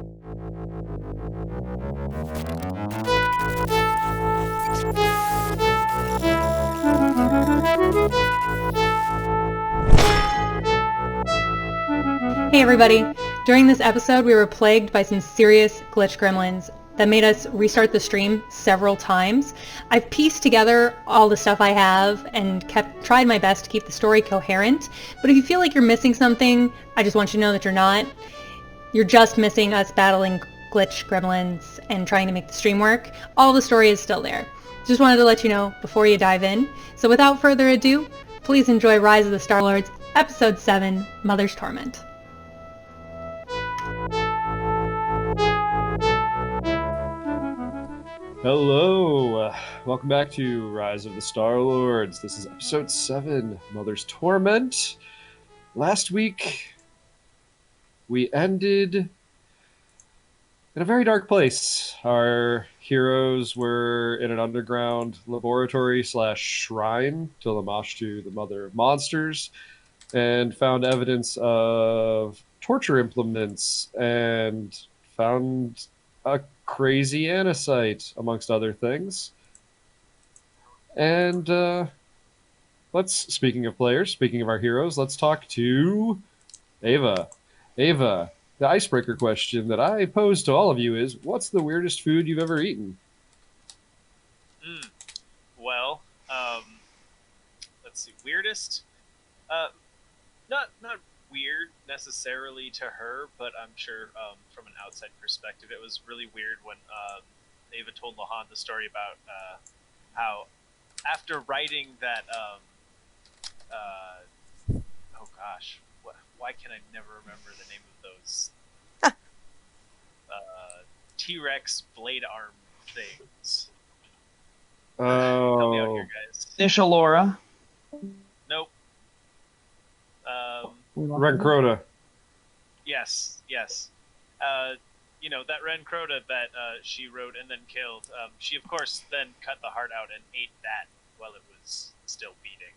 Hey everybody! During this episode, we were plagued by some serious glitch gremlins that made us restart the stream several times. I've pieced together all the stuff I have and tried my best to keep the story coherent, but if you feel like you're missing something, I just want you to know that you're not. You're just missing us battling glitch gremlins and trying to make the stream work. All the story is still there. Just wanted to let you know before you dive in. So without further ado, please enjoy Rise of the Star Lords, Episode 7, Mother's Torment. Hello, welcome back to Rise of the Star Lords. This is Episode 7, Mother's Torment. Last week, we ended in a very dark place. Our heroes were in an underground laboratory / shrine to Lamashtu, the mother of monsters, and found evidence of torture implements and found a crazy anisite, amongst other things. And speaking of players, speaking of our heroes, let's talk to Ava. Ava, the icebreaker question that I pose to all of you is, what's the weirdest food you've ever eaten? Well, let's see, weirdest? Not weird necessarily to her, but I'm sure from an outside perspective it was really weird when Ava told Lahan the story about how after writing that oh gosh, why can I never remember the name of those T-Rex blade arm things? Help me out here, guys. Nishalora. Nope. Rencrota. Yes. You know, that Rencrota that she wrote and then killed, she of course then cut the heart out and ate that while it was still beating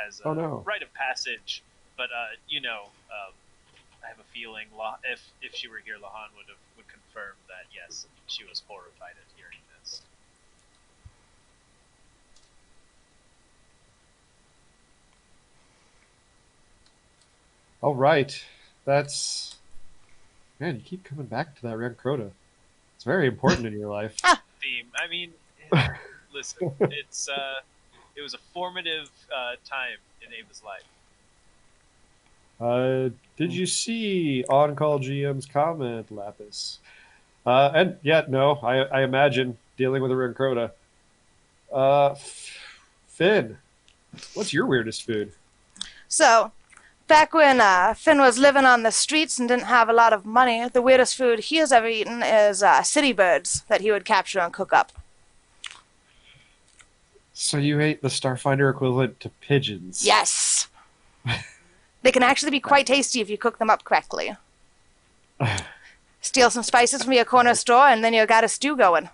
as a rite of passage. But, I have a feeling if she were here, Lahan would confirm that, yes, she was horrified at hearing this. All right. That's... Man, you keep coming back to that Rencrota. It's very important in your life. Theme. I mean, listen, it was a formative time in Ava's life. Did you see On-Call GM's comment, Lapis? And yeah, no, I imagine dealing with a Rencrota. Finn, what's your weirdest food? So, back when Finn was living on the streets and didn't have a lot of money, the weirdest food he has ever eaten is city birds that he would capture and cook up. So you ate the Starfinder equivalent to pigeons? Yes! They can actually be quite tasty if you cook them up correctly. Steal some spices from your corner store and then you got a stew going.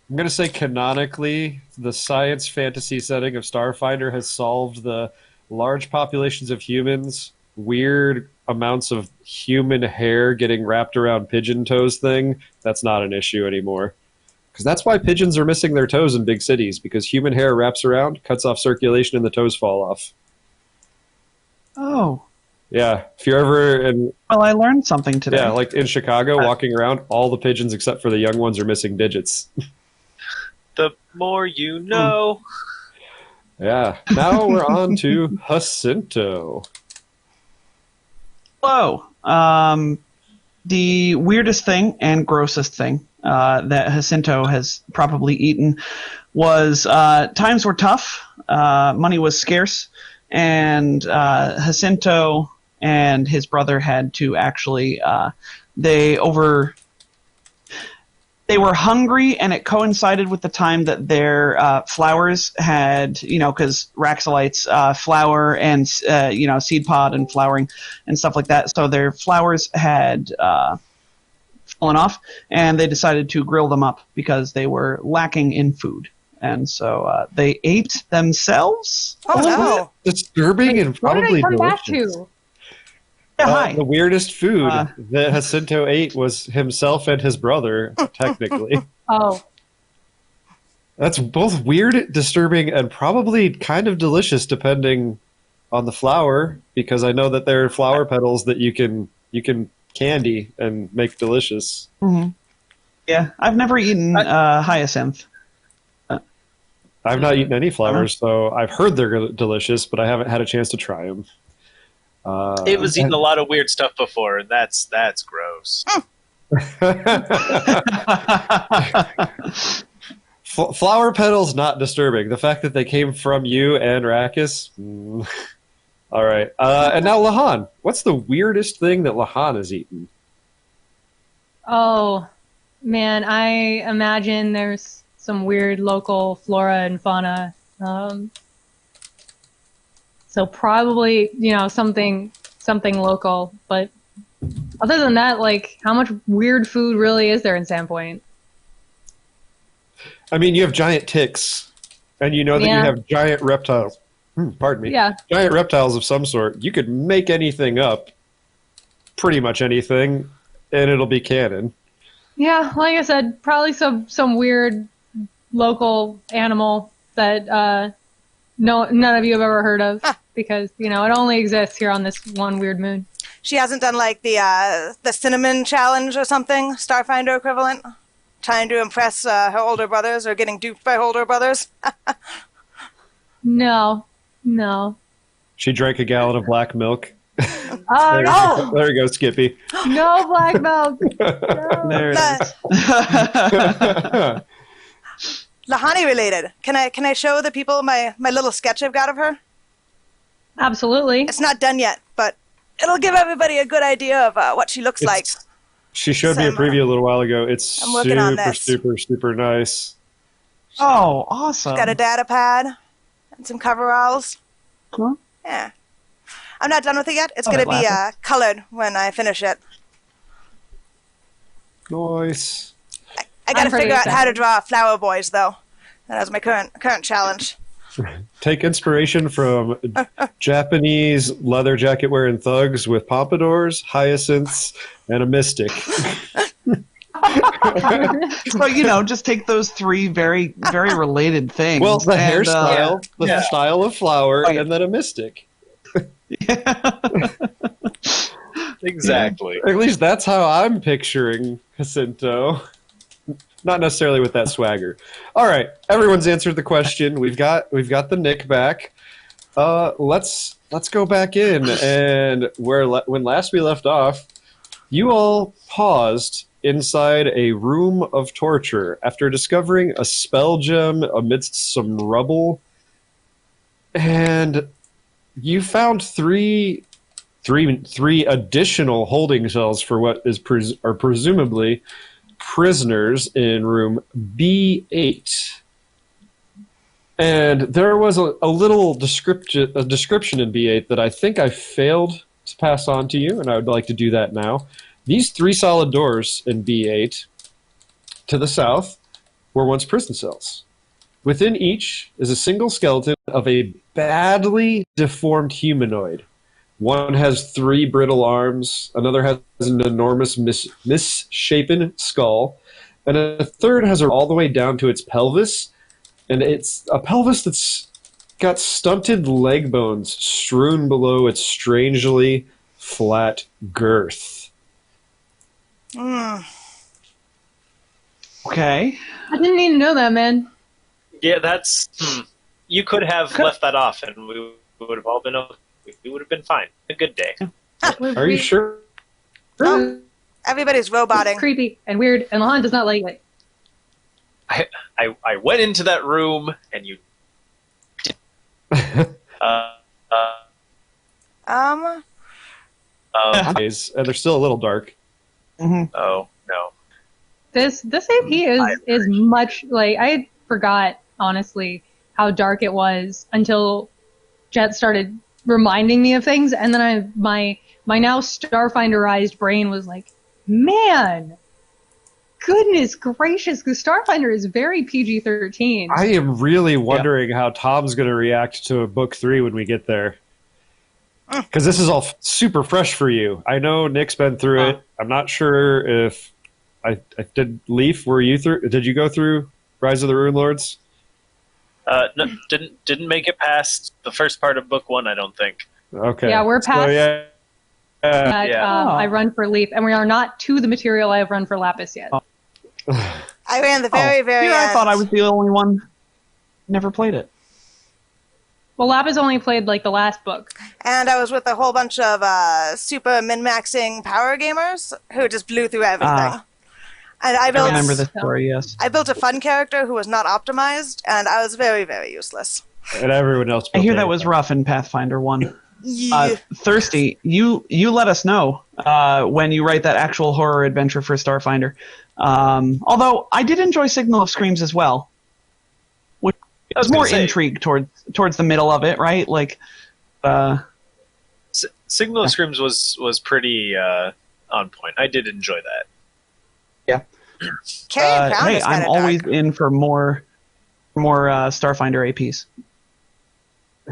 I'm going to say canonically, the science fantasy setting of Starfinder has solved the large populations of humans, weird amounts of human hair getting wrapped around pigeon toes thing. That's not an issue anymore. Because that's why pigeons are missing their toes in big cities, because human hair wraps around, cuts off circulation, and the toes fall off. Oh. Yeah, if you're ever in... Well, I learned something today. Yeah, like in Chicago, walking around, all the pigeons except for the young ones are missing digits. The more you know. Yeah, now we're on to Jacinto. Hello. The weirdest thing and grossest thing that Jacinto has probably eaten was times were tough, money was scarce, and Jacinto and his brother had to actually they were hungry, and it coincided with the time that their flowers had, because Raxalites flower and, seed pod and flowering and stuff like that. So their flowers had fallen off, and they decided to grill them up because they were lacking in food. And so they ate themselves. Oh, no. Disturbing and probably what did I come back delicious. to? Hi. The weirdest food that Jacinto ate was himself and his brother, technically. Oh, That's both weird, disturbing, and probably kind of delicious, depending on the flower. Because I know that there are flower petals that you can candy and make delicious. Mm-hmm. Yeah, I've never eaten hyacinth. I've not eaten any flowers, so I've heard they're delicious, but I haven't had a chance to try them. It was eating a lot of weird stuff before, and that's gross. Flower petals, not disturbing. The fact that they came from you and Rakis. All right. And now Lahan. What's the weirdest thing that Lahan has eaten? oh, man, I imagine there's some weird local flora and fauna. So probably, something local. But other than that, like, how much weird food really is there in Sandpoint? I mean, you have giant ticks, and you know that you have giant reptiles. Pardon me. Yeah. Giant reptiles of some sort. You could make anything up, pretty much anything, and it'll be canon. Yeah, like I said, probably some weird local animal that none of you have ever heard of because, it only exists here on this one weird moon. She hasn't done like the cinnamon challenge or something, Starfinder equivalent, trying to impress her older brothers or getting duped by older brothers. No. She drank a gallon of black milk. Oh, no. There you go, Skippy. No black milk. No. There it is. Lahani related. Can I show the people my little sketch I've got of her? Absolutely. It's not done yet, but it'll give everybody a good idea of what she looks like. She showed me a preview a little while ago. It's I'm working on super, this. super, super nice. Oh, awesome. Got a data pad and some coveralls. Cool. Yeah. I'm not done with it yet. It's going to be colored when I finish it. Nice. I got to I'm pretty figure out how to excited. draw flower boys, though. That is my current challenge. Take inspiration from Japanese leather jacket wearing thugs with pompadours, hyacinths, and a mystic. So, just take those three very, very related things. Well, the and, hairstyle, the style of flower, and then a mystic. Exactly. At least that's how I'm picturing Jacinto. Not necessarily with that swagger. All right, everyone's answered the question. We've got the Nick back. Let's go back in, and when last we left off, you all paused inside a room of torture after discovering a spell gem amidst some rubble, and you found three additional holding cells for what are presumably prisoners in room B8. And there was a little description in B8 that I think I failed to pass on to you, and I would like to do that now. These three solid doors in B8 to the south were once prison cells. Within each is a single skeleton of a badly deformed humanoid. One has 3 brittle arms, another has an enormous misshapen skull, and a third has her all the way down to its pelvis, and it's a pelvis that's got stunted leg bones strewn below its strangely flat girth. Okay. I didn't need to know that, man. Yeah, that's. You could have left that off, and we would have all been. We would have been fine. A good day. Are you sure? Oh, everybody's roboting. It's creepy and weird, and Lahan does not like it. I went into that room, and you. And they're still a little dark. Mm-hmm. Oh no. This AP is much like I forgot honestly how dark it was until Jet started reminding me of things, and then my now Starfinderized brain was like, man, goodness gracious, because Starfinder is very PG-13. I am really wondering how Tom's going to react to book 3 when we get there. because this is all super fresh for you. I know Nick's been through it. I'm not sure if I did. Leaf, were you through? Did you go through Rise of the Rune Lords? No, didn't make it past the first part of book 1. I don't think. Okay. Yeah, we're past. Yeah. I run for Leaf, and we are not to the material I have run for Lapis yet. I ran the very, very I end. thought I was the only one. Never played it. Well, Lapis only played like the last book. And I was with a whole bunch of super min-maxing power gamers who just blew through everything. And I I built, remember this story, yes. I built a fun character who was not optimized, and I was very, very useless. And everyone else. I hear that was rough in Pathfinder 1. Yeah. Thirsty, you let us know when you write that actual horror adventure for Starfinder. Although I did enjoy Signal of Screams as well. I was more intrigued towards the middle of it, right? Like, Signal of Screams was pretty on point. I did enjoy that. yeah. Carrying Crown Hey, is I'm kinda always dark. in for more Starfinder APs.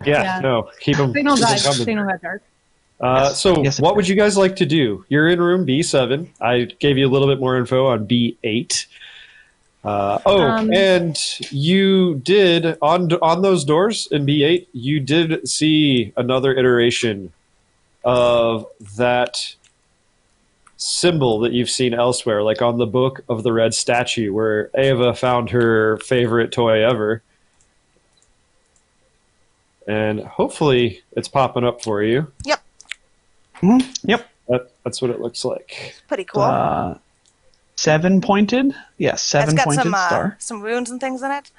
Yeah, no, keep them Signal got dark. So Yes, it what would you guys like to do? You're in room B7. I gave you a little bit more info on B8. And you did, on those doors in B8, you did see another iteration of that symbol that you've seen elsewhere, like on the Book of the Red Statue, where Ava found her favorite toy ever. And hopefully it's popping up for you. Yep. Mm-hmm. Yep. That's what it looks like. Pretty cool. 7-pointed? Yes, It's got 7-pointed star. some runes and things in it.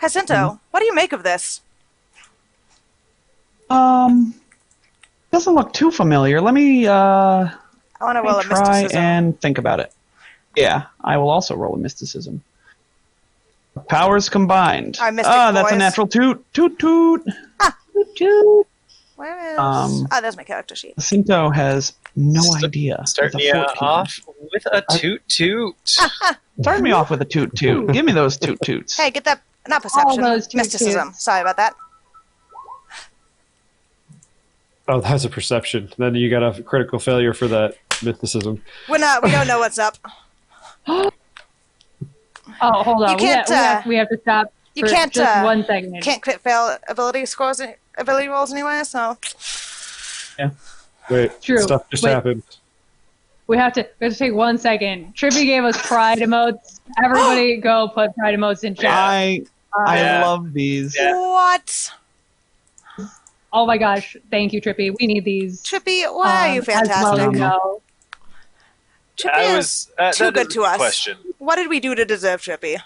Jacinto, what do you make of this? Doesn't look too familiar. Let me I want to roll a try mysticism. and think about it. Yeah, I will also roll a mysticism. Powers combined. Our mystic That's a boys. natural toot. Toot toot. Ah. Toot toot. Where is... there's my character sheet. Jacinto has no idea. Start with me a 14. off with a toot toot. Start me off with a toot toot. Give me those toot toots. Hey, get that... Not perception. those two Mysticism. toots. Sorry about that. Oh, that's a perception. Then you got a critical failure for that mysticism. We don't know what's up. Oh, hold on. You can't, we have to stop you for can't, just 1 second. Can't crit fail ability rolls anyway, so... Wait, True. stuff just Wait. happened. We have to take 1 second. Trippy gave us pride emotes. Everybody go put pride emotes in chat. I Yeah. love these. Yeah. What? Oh my gosh. Thank you, Trippy. We need these. Trippy, why are you as well, fantastic? you know. Trippy is too that good is to a us. question. What did we do to deserve Trippy?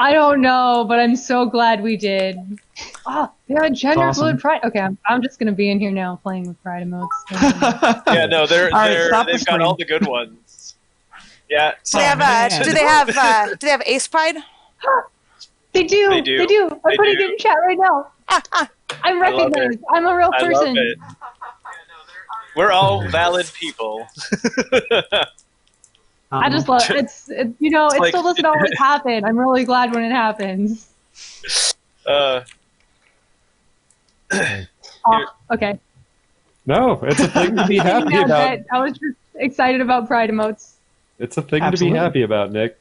I don't know, but I'm so glad we did. Oh, they're a gender Awesome. fluid pride. Okay, I'm just gonna be in here now playing with pride emotes. Yeah, no, All right, stop the they've got stream. all the good ones. Yeah, Do they have, man. do they have Ace Pride? They do. They do. They do. I'm They putting do. it in chat right now. I'm I love recognized. I'm a real I love person. it. We're all valid people. I just love it's you know, it like- still doesn't always happen. I'm really glad when it happens. Uh, Oh, okay. No, it's a thing to be happy Now about. that I was just excited about pride emotes. It's a thing Absolutely. to be happy about, Nick.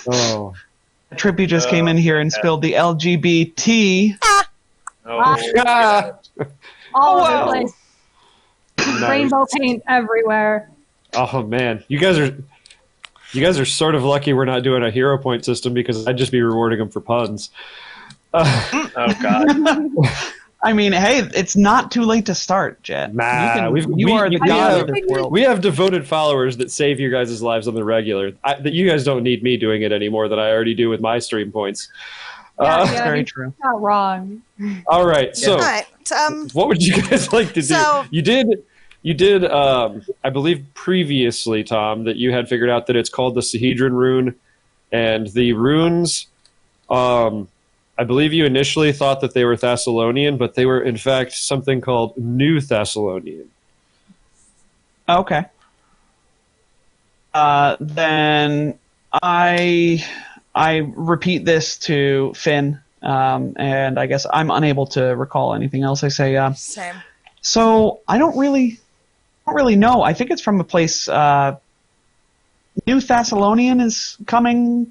Oh. Trippy just came in here and yeah. spilled the LGBT. oh, Ah! All over wow. the place. Nice. Rainbow paint everywhere. Oh man, you guys are sort of lucky we're not doing a hero point system because I'd just be rewarding them for puns. oh God. I mean, hey, it's not too late to start, Jet. Nah, you are the god of this world. We have devoted followers that save your guys' lives on the regular. That you guys don't need me doing it any more than I already do with my stream points. Yeah, That's very you're true. not wrong. All right, so All right. what would you guys like to do? So- You did. I believe previously, Tom, that you had figured out that it's called the Sahedron rune, and the runes. I believe you initially thought that they were Thessalonian, but they were in fact something called New Thessalonian. Okay. Then I repeat this to Finn And I guess I'm unable to recall anything else. I say, Same. so I don't really know. I think it's from a place. New Thessalonian is coming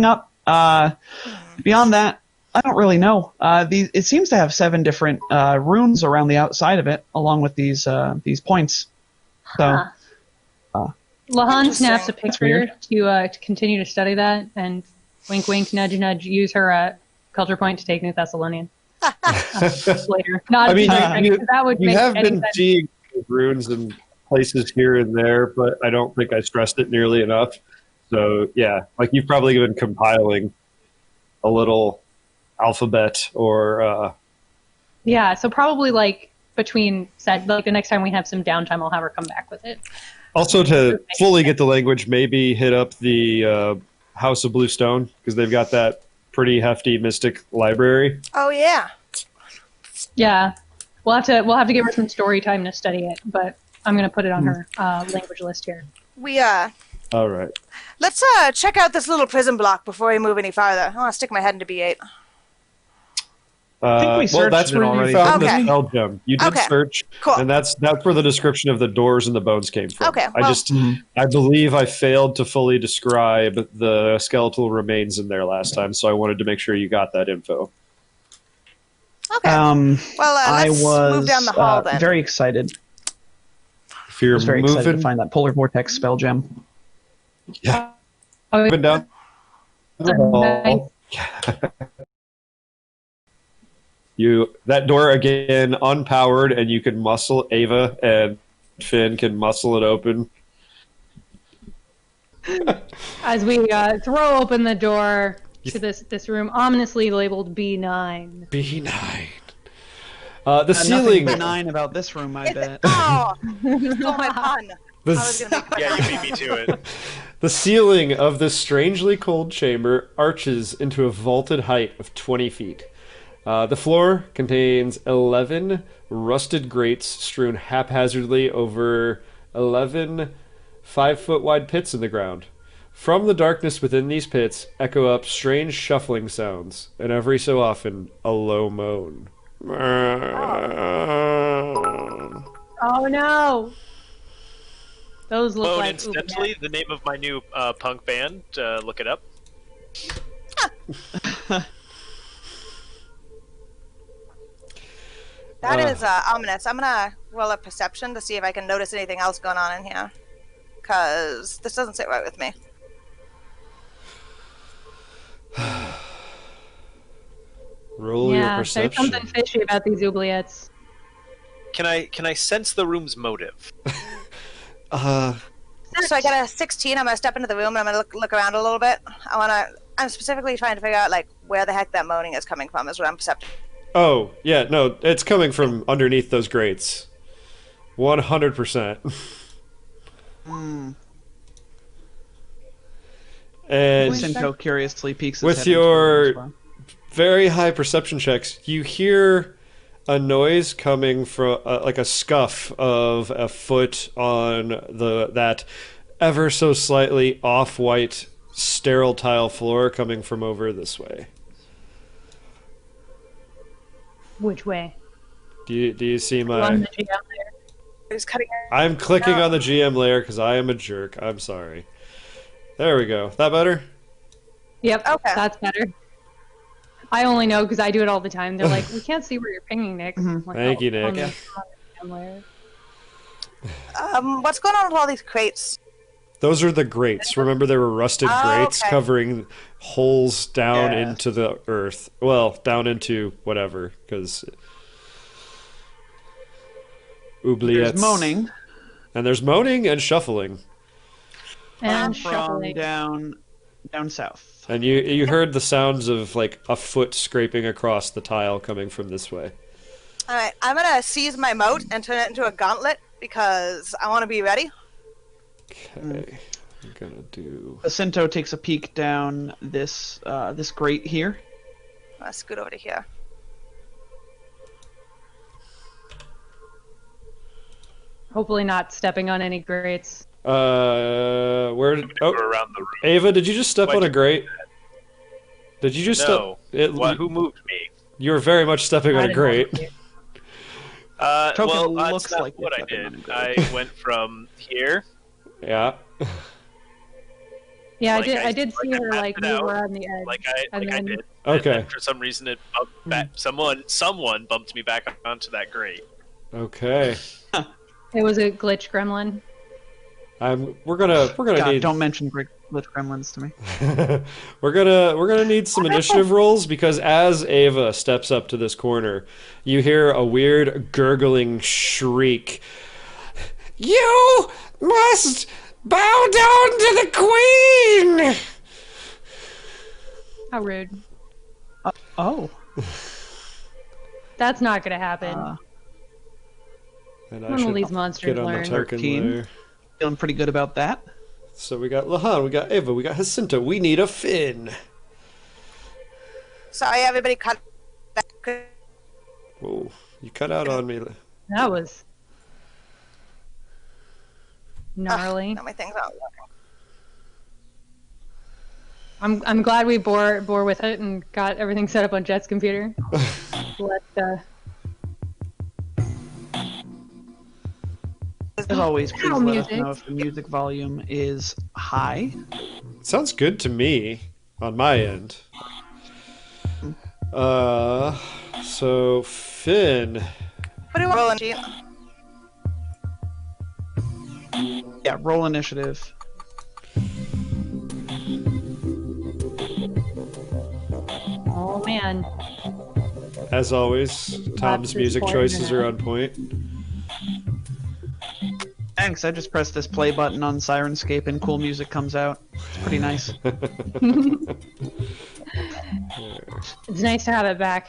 up. Beyond that, I don't really know. It seems to have 7 different runes around the outside of it, along with these points. So, Lahan snaps a That's picture weird. to continue to study that, and wink, wink, nudge, nudge. Use her culture point to take New Thessalonian later. Not I mean, that would you make have any been sense. seeing runes and places here and there, but I don't think I stressed it nearly enough. So yeah, like you've probably been compiling a little alphabet or Yeah, so probably like between like the next time we have some downtime, I'll have her come back with it. also to fully get the language, maybe hit up the House of Blue Stone because they've got that pretty hefty mystic library. Oh yeah. Yeah, we'll have to give her some story time to study it, but I'm gonna put it on her language list here. We All right. let's check out this little prison block before we move any farther. I want to stick my head into B8. I think we Well, searched that's it where already. you found Okay. the spell gem. You did Okay. search, Cool. and that's where the description of the doors and the bones came from. Okay, well- I believe I failed to fully describe the skeletal remains in there last time, so I wanted to make sure you got that info. Okay. Well, I let's was move down the hall then. very excited. If I you're was very excited moving, to find that polar vortex spell gem. yeah, Oh, moving down the hall. That door again unpowered, and you can muscle Ava and Finn can muscle it open. As we throw open the door to this room, ominously labeled B9. B9. The Nothing ceiling. benign about this room, I bet. Oh, you stole my pun. The, I was gonna make Yeah, you beat me to it. the ceiling of this strangely cold chamber arches into a vaulted height of 20 feet. The floor contains 11 rusted grates strewn haphazardly over 11 5-foot wide pits in the ground. From the darkness within these pits echo up strange shuffling sounds, and every so often a low moan. Oh no! Those look Oh, like incidentally, the name of my new punk band. Look it up. That is ominous. I'm gonna roll a perception to see if I can notice anything else going on in here. Because this doesn't sit right with me. Roll your Yeah, there's perception. something fishy about these oubliettes. Can I sense the room's motive? So I got a 16. I'm gonna step into the room and I'm gonna look around a little bit. I'm specifically trying to figure out like where the heck that moaning is coming from. Is what I'm percepting. Oh, yeah, no, it's coming from underneath those grates. 100%. And Sinto curiously peeks his with head into the room your as well. very high perception checks, you hear a noise coming from like a scuff of a foot on that ever so slightly off-white sterile tile floor coming from over this way. Which way? Do you see On my... the GM layer. Who's cutting? I'm clicking No. on the GM layer because I am a jerk. I'm sorry. There we go. That better? Yep, Okay. that's better. I only know because I do it all the time. They're like, we can't see where you're pinging, Nick. I'm like, Thank you, Nick. on the Yeah. GM layer. What's going on with all these crates? Those are the grates. Remember, there were rusted Oh, grates okay. covering holes down Yeah. into the earth. Well, down into whatever, because oubliettes. There's moaning And there's moaning and shuffling. And from shuffling. down south. And you heard the sounds of like a foot scraping across the tile coming from this way. All right, I'm gonna seize my moat and turn it into a gauntlet because I want to be ready. Okay. I'm gonna do... Sinto takes a peek down this grate here. I'm gonna scoot over to here. Hopefully not stepping on any grates. Where did... Go Oh, around the room. Ava, did you just step Why'd on a you- grate? Did you just No. Who moved me? You're very much stepping on a grate. Token Well, looks that's not like what I you're stepping on a did. grate. I went from here. Yeah. Yeah, Like I did see I her mapped like it move out, around the edge. like I And then- did. Okay. And then for some reason, it bumped back. Someone bumped me back onto that grate. Okay. It was a glitch gremlin. We're gonna God, need don't mention glitch gremlins to me. we're gonna need some initiative rolls because as Ava steps up to this corner, you hear a weird gurgling shriek. You must bow down to the queen. How rude. Oh. That's not gonna happen. And When will these monsters get on learn? the token 13. layer. Feeling pretty good about that. So we got Lahan, we got Ava, we got Jacinta. We need a Finn. Sorry, everybody cut. Whoa, you cut out on me. That was gnarly. No, my thing's not working. I'm glad we bore with it and got everything set up on Jet's computer. As always, please Ow, let us music. know if the music volume is high. Sounds good to me on my end. So Finn. What do you want? Rolling sheet. Yeah, roll initiative. Oh man. As always, Tom's is music important choices now. are on point. Thanks, I just pressed this play button on Sirenscape and cool music comes out. It's pretty nice. It's nice to have it back.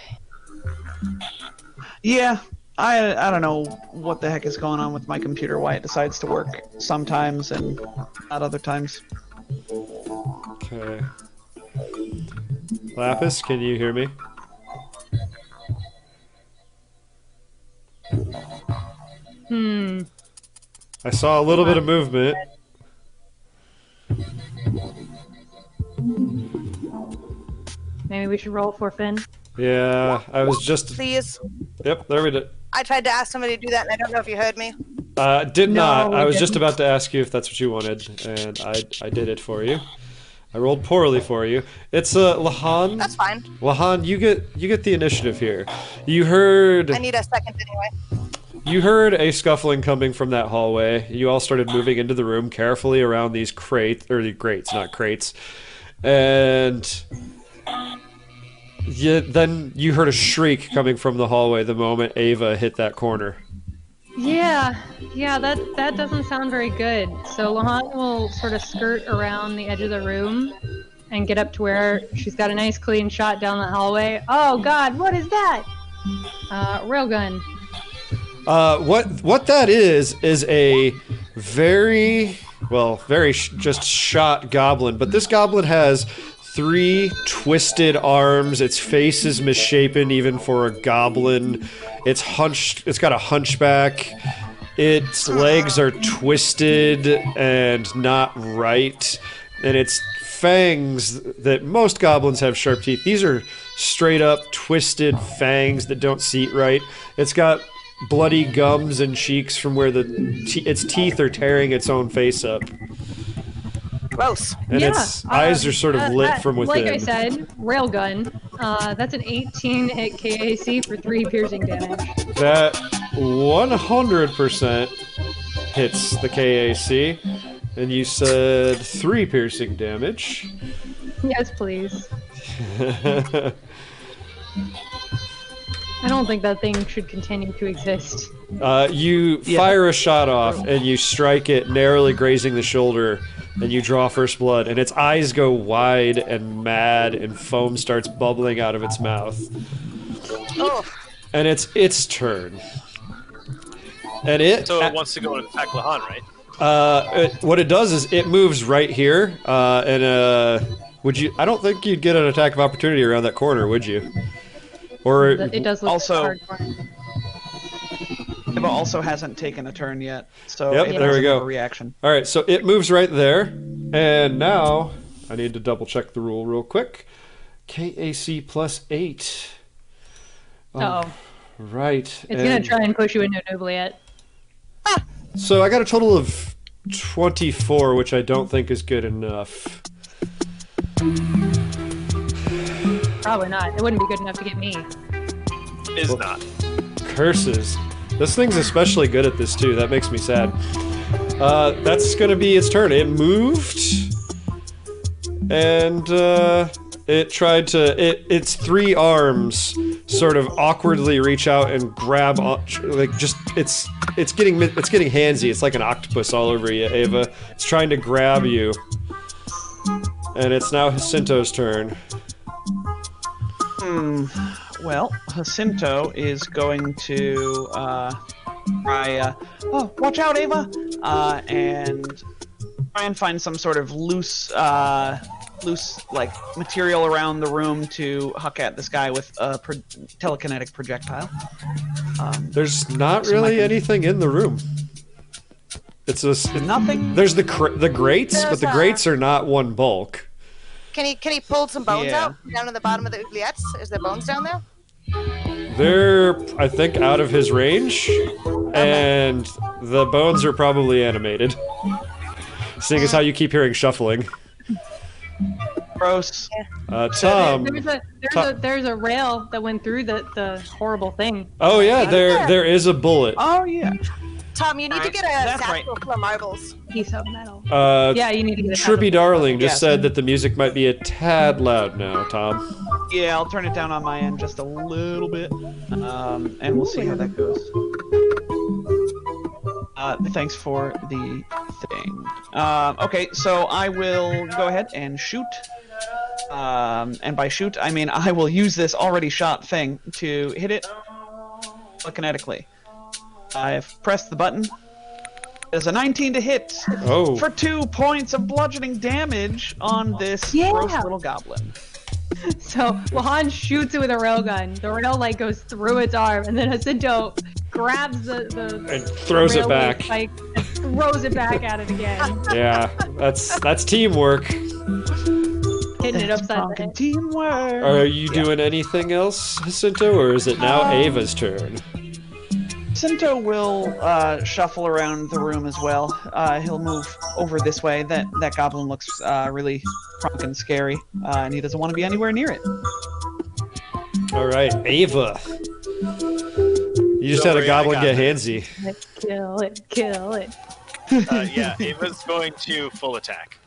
Yeah, I don't know what the heck is going on with my computer, why it decides to work sometimes and not other times. Okay. Lapis, can you hear me? I saw a little bit of movement. Maybe we should roll for Finn. Yeah, I was just. Please. Yep, there we did. I tried to ask somebody to do that, and I don't know if you heard me. Did No, not. we I was just didn't. about to ask you if that's what you wanted, and I did it for you. I rolled poorly for you. It's Lahan. That's fine. Lahan, you get the initiative here. You heard I need a second anyway. you heard a scuffling coming from that hallway. You all started moving into the room carefully around these grates, not crates, and then you heard a shriek coming from the hallway the moment Ava hit that corner. Yeah, that doesn't sound very good. So Lahan will sort of skirt around the edge of the room and get up to where she's got a nice clean shot down the hallway. Oh God, what is that? Railgun. What that is a very just shot goblin, but this goblin has 3 twisted arms. Its face is misshapen even for a goblin. It's hunched. It's got a hunchback. Its legs are twisted and not right, and its fangs that most goblins have sharp teeth. These are straight up twisted fangs that don't seat right. It's got bloody gums and cheeks from where its teeth are tearing its own face up. Gross. And its eyes are sort of lit from within. Like I said, railgun. That's an 18 hit KAC for 3 piercing damage. That 100% hits the KAC. And you said 3 piercing damage. Yes, please. I don't think that thing should continue to exist. You fire a shot off, and you strike it, narrowly grazing the shoulder, and you draw first blood, and its eyes go wide and mad, and foam starts bubbling out of its mouth. Oh, And it's its turn. And it... So it wants to go and attack Lahan, right? what it does is it moves right here, and would you... I don't think you'd get an attack of opportunity around that corner, would you? Or... It does look Also- like a hard corner. Eva also hasn't taken a turn yet, so Yep, Eva there we doesn't go. have a reaction. All right, so it moves right there, and now I need to double check the rule real quick. KAC plus 8. Uh-oh. Right. It's going to try and push you into an oubliette. So I got a total of 24, which I don't think is good enough. Probably not. It wouldn't be good enough to get me. Is not. Curses. This thing's especially good at this, too. That makes me sad. That's going to be its turn. It moved. And, it tried to... Its 3 arms sort of awkwardly reach out and grab... Like, just... It's getting handsy. It's like an octopus all over you, Ava. It's trying to grab you. And it's now Jacinto's turn. Well, Jacinto is going to try. Oh, watch out, Ava! And try and find some sort of loose like material around the room to huck at this guy with a telekinetic projectile. There's not really anything in the room. It's nothing. There's the grates, but the grates are not one bulk. Can he pull some bones out down to the bottom of the oubliettes? Is there bones down there? They're, I think, out of his range, and the bones are probably animated. Seeing as how you keep hearing shuffling. Gross. Tom. There's a rail that went through the horrible thing. Oh yeah, there is a bullet. Oh yeah. Tom, you need to get a satchel full of marbles. Piece of metal. Yeah, you need to get a Trippy Darling just Yes. said that the music might be a tad loud now, Tom. Yeah, I'll turn it down on my end just a little bit, and we'll see how that goes. Thanks for the thing. Okay, so I will go ahead and shoot. And by shoot, I mean I will use this already shot thing to hit it kinetically. I've pressed the button. There's a 19 to hit for 2 points of bludgeoning damage on this gross little goblin. So Lahan shoots it with a railgun. The rail like goes through its arm, and then Jacinto grabs the and throws it back. Spike and throws it back at it again. Yeah, that's teamwork. Hitting it upside the head. Teamwork. Are you doing anything else, Jacinto, or is it now Ava's turn? Jacinto will shuffle around the room as well. He'll move over this way. That goblin looks really crunk and scary, and he doesn't want to be anywhere near it. All right, Ava. You just had a goblin get handsy. Kill it. Yeah, Ava's going to full attack.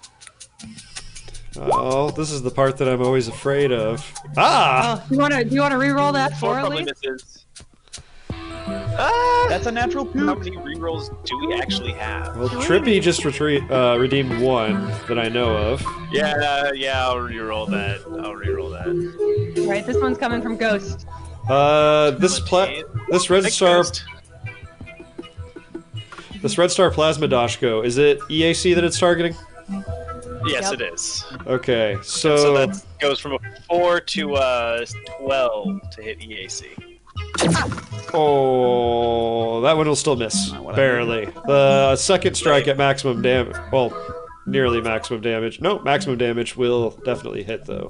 Oh, this is the part that I'm always afraid of. Ah! Oh, do you want to re-roll that for Probably Lee? misses. That's a natural poop. How many rerolls do we actually have? Well, Trippy just redeemed 1 that I know of. Yeah, I'll reroll that. All right, this one's coming from Ghost. This red star plasma Dashko, is it EAC that it's targeting? Yes, Yep. it is. Okay, So that goes from a 4 to 12 to hit EAC. oh, that one will still miss, barely. The second strike at maximum damage, well, nearly maximum damage. No, maximum damage will definitely hit though.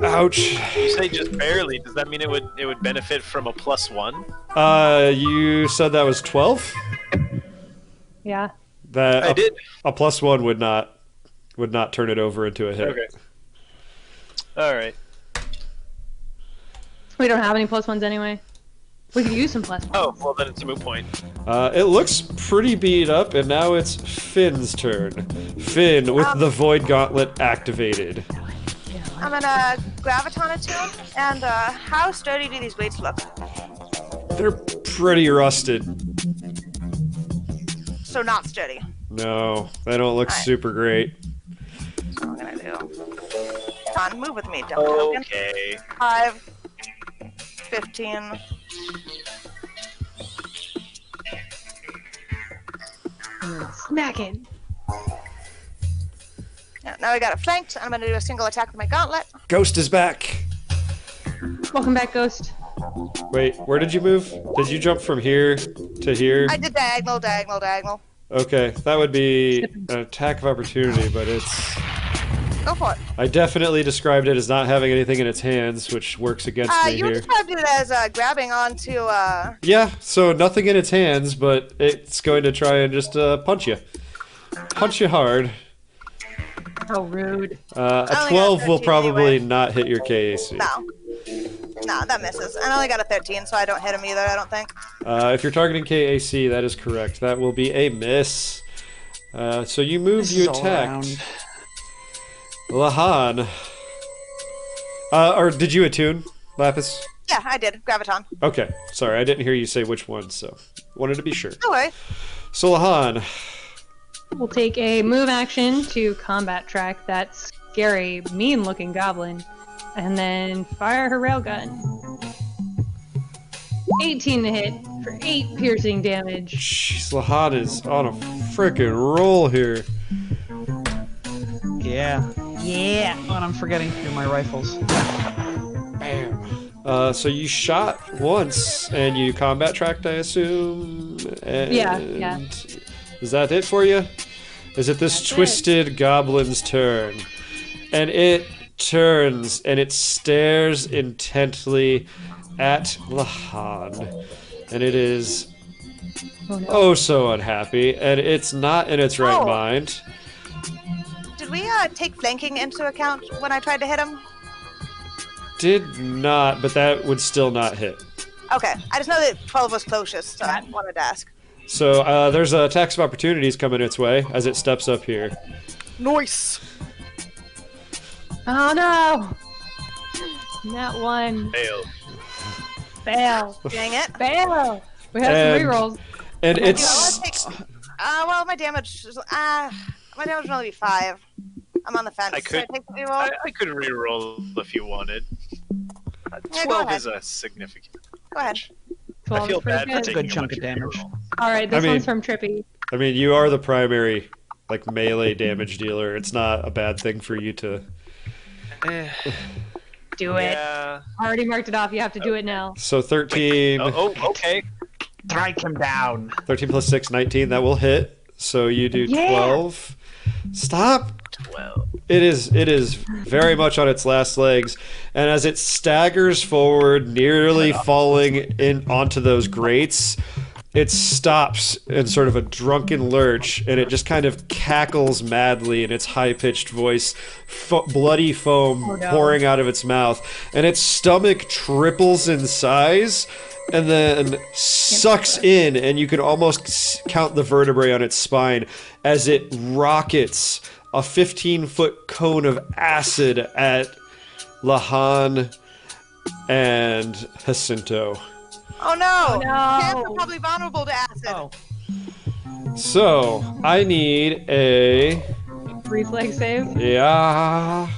Ouch. You say just barely. Does that mean it would benefit from a +1? You said that was 12? Yeah. That I did. A +1 would not turn it over into a hit. Okay. All right. We don't have any +1s anyway. We could use some +1s. Oh, well then it's a moot point. It looks pretty beat up, and now it's Finn's turn. Finn with the Void Gauntlet activated. I'm gonna graviton it to him. And how sturdy do these weights look? They're pretty rusted. So not sturdy. No, they don't look super great. That's what I'm gonna do. Come on, move with me, dumb token. Okay. 5, 15. Smack it. Yeah, now I got it flanked. I'm gonna do a single attack with my gauntlet. Ghost is back. Welcome back, Ghost. Wait, where did you move? Did you jump from here to here? I did diagonal. Okay, that would be an attack of opportunity, but it's Go for it. I definitely described it as not having anything in its hands, which works against me You here. described it as grabbing onto. Yeah, so nothing in its hands, but it's going to try and just punch you. Punch you hard. How rude. A 12 will probably not hit your KAC. No, that misses. And I only got a 13, so I don't hit him either, I don't think. If you're targeting KAC, that is correct. That will be a miss. So you move, you attacked. Lahan. Or did you attune, Lapis? Yeah, I did. Graviton. Okay, sorry, I didn't hear you say which one, so wanted to be sure. No worries. So Lahan. We'll take a move action to combat track that scary, mean-looking goblin, and then fire her railgun. 18 to hit for 8 piercing damage. Jeez, Lahan is on a frickin' roll here. Yeah. Yeah. Oh, and I'm forgetting to do my rifles. Bam. So you shot once, and you combat tracked, I assume? And Yeah. Is that it for you? Is it this twisted goblin's turn? And it turns, and it stares intently at Lahan. And it is so unhappy, and it's not in its right mind. Did we take flanking into account when I tried to hit him? Did not, but that would still not hit. Okay, I just know that 12 was closest, so I wanted to ask. So there's attacks of opportunities coming its way as it steps up here. Nice! Oh no! Not one. Fail. Fail. Dang it. Fail. We have some rerolls. And Let's it's take... well, my damage is... my damage will only be 5. I'm on the fence. I could Should I take the reroll? I could reroll if you wanted. Yeah, go 12 ahead. is a significant. Go ahead. 12 I feel is pretty bad for good. taking Good chunk a of bunch damage. reroll. Alright, this I mean- one's from Trippy. I mean, you are the primary, like, melee damage dealer. It's not a bad thing for you to... Do it. Yeah. Already marked it off. You have to do it now. So 13... Okay. Strike him down. 13 plus 6, 19. That will hit. So you do Yeah. 12. Stop! 12. It is very much on its last legs, and as it staggers forward, nearly falling in onto those grates, it stops in sort of a drunken lurch, and it just kind of cackles madly in its high-pitched voice, bloody foam pouring out of its mouth, and its stomach triples in size and then sucks in, and you can almost count the vertebrae on its spine as it rockets a 15-foot cone of acid at Lahan and Jacinto. Oh no! Oh, no. Cats are probably vulnerable to acid. Oh. So, I need a... Reflex save. Yeah...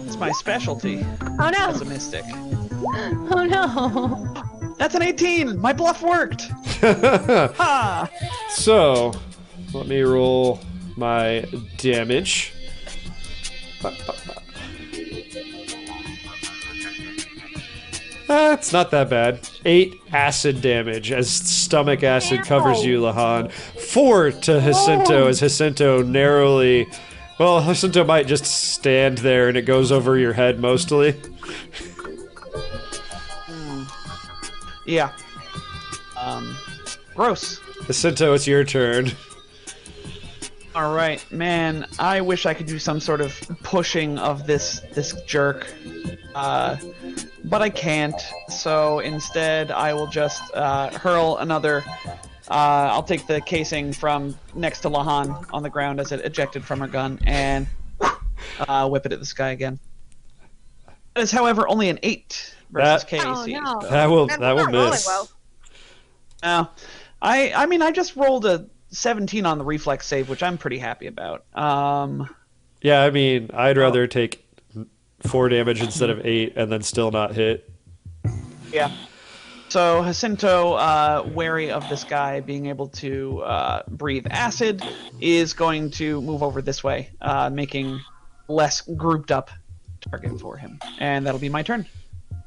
It's my specialty Oh as a no! mystic. Oh no! That's an 18! My bluff worked! Ha! So, let me roll my damage. It's not that bad. 8 acid damage as stomach acid covers you, Lahan. 4 to Jacinto as Jacinto narrowly... Well, Jacinto might just stand there and it goes over your head mostly. Yeah. Gross. Jacinto, it's your turn. Alright, man, I wish I could do some sort of pushing of this jerk. But I can't, so instead I will just hurl another... I'll take the casing from next to Lahan on the ground as it ejected from her gun, and whip it at this guy again. That is, however, only an 8 versus That- KAC. Oh no! That will Man, we're not rolling miss. well. I mean, I just rolled a 17 on the reflex save, which I'm pretty happy about. Yeah, I mean, I'd rather take 4 damage instead of 8 and then still not hit. Yeah. So Jacinto, wary of this guy being able to breathe acid, is going to move over this way, making less grouped up target for him. And that'll be my turn.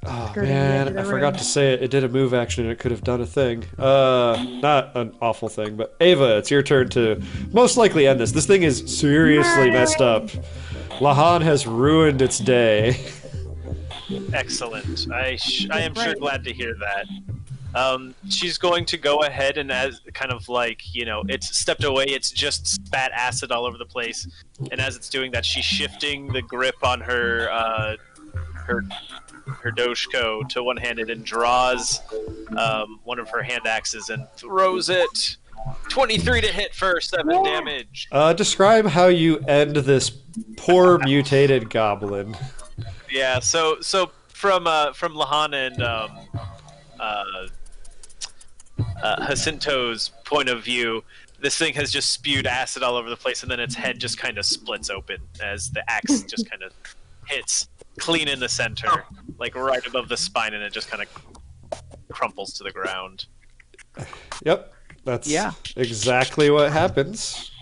Oh Skirting the edge man, of I the forgot room. to say it. It did a move action and it could have done a thing. Not an awful thing, but Ava, it's your turn to most likely end this. This thing is seriously messed up. Lahan has ruined its day. Excellent. I am sure glad to hear that. She's going to go ahead and, as kind of like, it's stepped away, it's just spat acid all over the place, and as it's doing that, she's shifting the grip on her Doshko to one-handed and draws one of her hand axes and throws it. 23 to hit for 7 damage. Describe how you end this poor mutated goblin. Yeah, so from Lahan and Jacinto's point of view, this thing has just spewed acid all over the place, and then its head just kind of splits open as the axe just kind of hits clean in the center, like right above the spine, and it just kind of crumples to the ground. Yep, that's exactly what happens.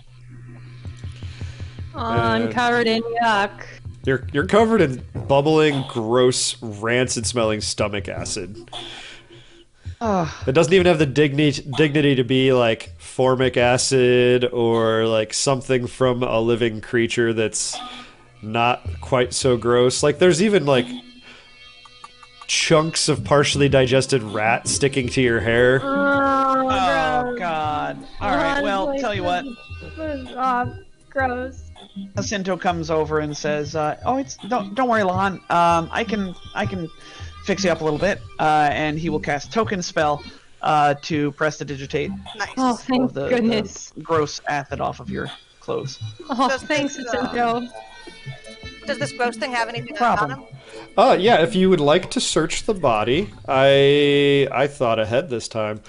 I'm covered in yuck. You're covered in bubbling, gross, rancid-smelling stomach acid. It doesn't even have the dignity to be like formic acid or like something from a living creature that's not quite so gross. Like there's even like chunks of partially digested rat sticking to your hair. Oh God! All right, well, tell you what. Gross. Jacinto comes over and says, don't worry, Lahan. I can fix you up a little bit, and he will cast token spell to prestidigitate. Nice. Oh, thank goodness. The gross acid off of your clothes. Oh, thanks, Jacinto. Does this gross thing have anything on him? Yeah, if you would like to search the body, I thought ahead this time.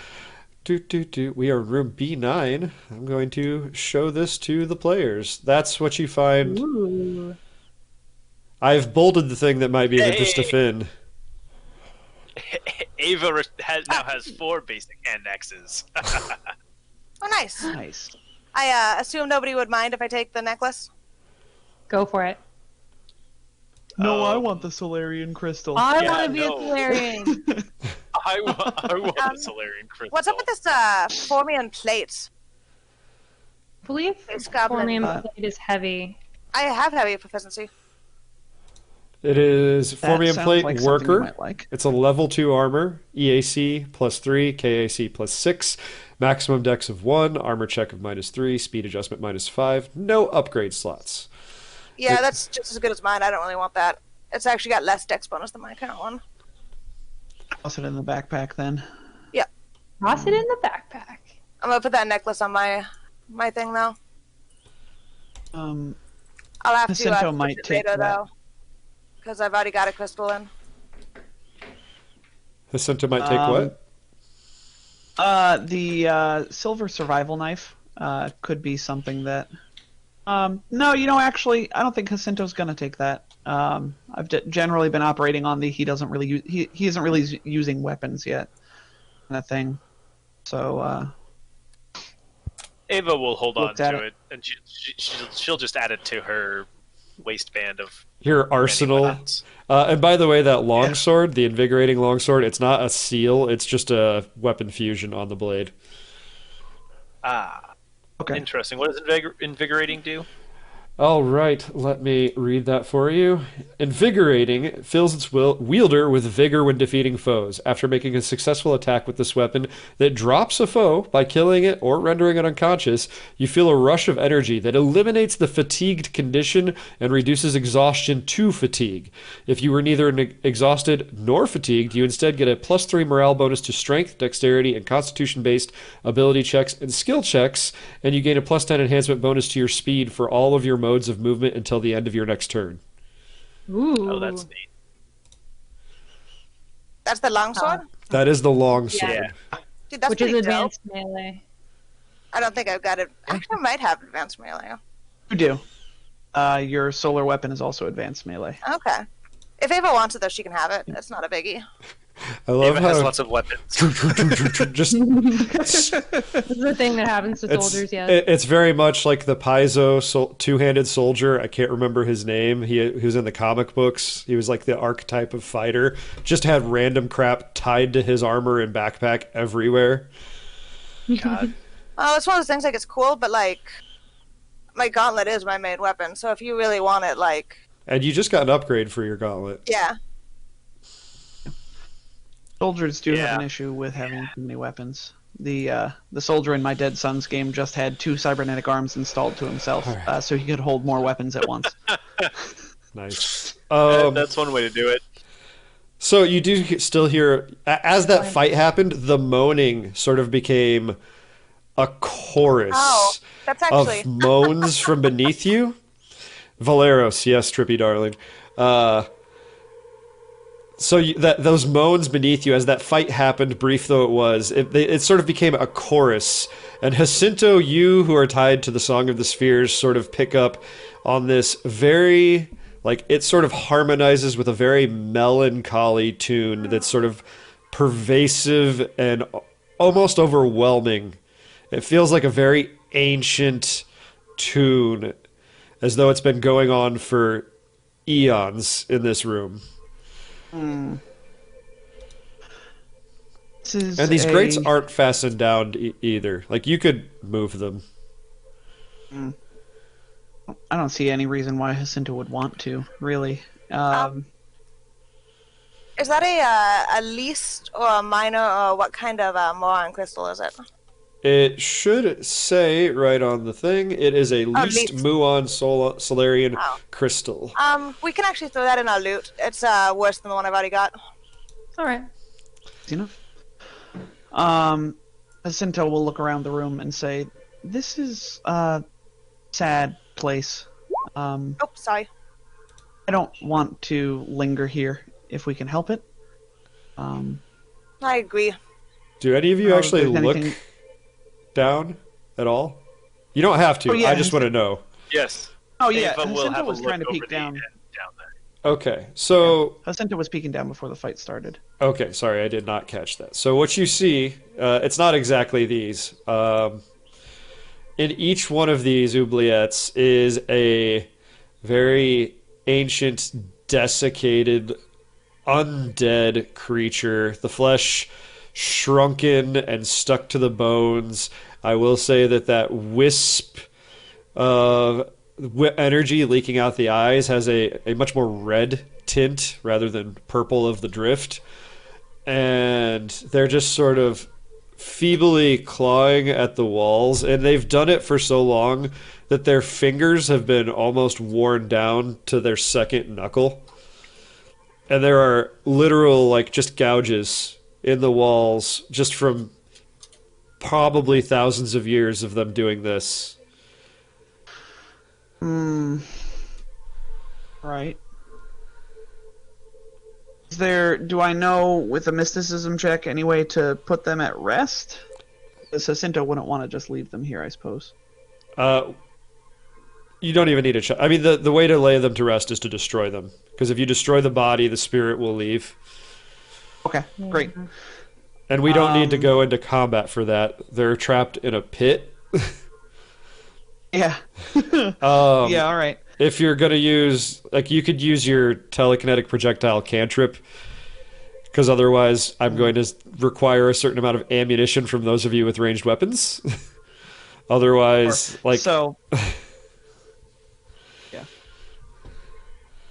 We are room B9. I'm going to show this to the players. That's what you find. Ooh. I've bolded the thing that might be of interest to Finn. Ava now has 4 basic hand axes. Oh, nice. Nice. I assume nobody would mind if I take the necklace? Go for it. No, I want the Solarian crystal. I want to be a Solarian. I want a Solarian crystal. What's up with this Formian plate? I believe It's goblin. Formium plate is heavy. I have heavy proficiency. It is That Formium sounds Plate like something you Worker. might like. It's a level 2 armor, EAC +3, KAC +6, maximum dex of 1, armor check of -3, speed adjustment -5, no upgrade slots. Yeah, that's just as good as mine. I don't really want that. It's actually got less dex bonus than my current one. Toss it in the backpack then. Toss it in the backpack. I'm gonna put that necklace on my thing though. I'll have Jacinto to might push it take later that. though, because I've already got a crystal in. Jacinto might take what? The silver survival knife could be something that. No, actually, I don't think Jacinto's gonna take that. I've generally been operating on he doesn't really he isn't really using weapons yet, kind of thing. So Ava will hold on Looked to it, and she'll just add it to her waistband of Your arsenal. weapons. And by the way, that longsword, the invigorating longsword, it's not a seal, it's just a weapon fusion on the blade. Ah, okay. interesting. What does invigorating do? All right, let me read that for you. Invigorating fills its wielder with vigor when defeating foes. After making a successful attack with this weapon that drops a foe by killing it or rendering it unconscious, you feel a rush of energy that eliminates the fatigued condition and reduces exhaustion to fatigue. If you were neither exhausted nor fatigued, you instead get a +3 morale bonus to strength, dexterity, and constitution-based ability checks and skill checks, and you gain a +10 enhancement bonus to your speed for all of your modes of movement until the end of your next turn. Ooh. Oh, that's neat. That's the longsword? That is the longsword. Yeah. Dude, that's Which is pretty dope. advanced melee. I don't think I've got it. Actually, I might have advanced melee. You do. Your solar weapon is also advanced melee. Okay. If Ava wants it, though, she can have it. It's not a biggie. I love Ava how has lots of weapons. just This is the thing that happens to soldiers, yes. it's very much like the Paizo two-handed soldier. I can't remember his name. He was in the comic books. He was like the archetype of fighter. Just had random crap tied to his armor and backpack everywhere. God. Oh, it's one of those things, like, it's cool, but, like, my gauntlet is my main weapon, so if you really want it, like... And you just got an upgrade for your gauntlet. Yeah. Soldiers do have Yeah. an issue with having too many weapons. The soldier in my Dead Sons game just had 2 cybernetic arms installed to himself, so he could hold more weapons at once. Nice. That's one way to do it. So you do still hear, as that fight happened, the moaning sort of became a chorus Oh, that's actually... of moans from beneath you. Valeros, yes, Trippy darling. So those moans beneath you, as that fight happened, brief though it was, it sort of became a chorus. And Jacinto, you who are tied to the Song of the Spheres, sort of pick up on this very, like, it sort of harmonizes with a very melancholy tune that's sort of pervasive and almost overwhelming. It feels like a very ancient tune, as though it's been going on for eons in this room. Hmm. And these grates aren't fastened down either. Like, you could move them. I don't see any reason why Jacinto would want to, really. Is that a least or a minor, or what kind of moron crystal is it? It should say right on the thing, it is a least least. muon Solarian crystal. We can actually throw that in our loot. It's worse than the one I've already got. All right. Enough. Jacinto will look around the room and say, "This is a sad place. Oh, sorry. I don't want to linger here if we can help it." I agree. Do any of you actually if there's look anything- down at all? You don't have to. Oh, yeah, I just want to know. Yes. Oh yeah, Ava will Jacinto have a was trying to look peek over the down. end down there. Okay, so... Jacinto was peeking down before the fight started. Okay, sorry, I did not catch that. So what you see, it's not exactly these. In each one of these oubliettes is a very ancient, desiccated, undead creature. The flesh shrunken and stuck to the bones. I will say that wisp of energy leaking out the eyes has a much more red tint rather than purple of the drift. And they're just sort of feebly clawing at the walls, and they've done it for so long that their fingers have been almost worn down to their second knuckle. And there are literal, like, just gouges in the walls just from probably thousands of years of them doing this. Right. Do I know with a mysticism check any way to put them at rest? Because Jacinto wouldn't want to just leave them here, I suppose. You don't even need a check. I mean, the way to lay them to rest is to destroy them. Because if you destroy the body, the spirit will leave. Okay, great. And we don't need to go into combat for that. They're trapped in a pit. Yeah. Yeah, all right. If you're going to use... Like, you could use your telekinetic projectile cantrip. Because otherwise, I'm going to require a certain amount of ammunition from those of you with ranged weapons. Otherwise, like... So... yeah.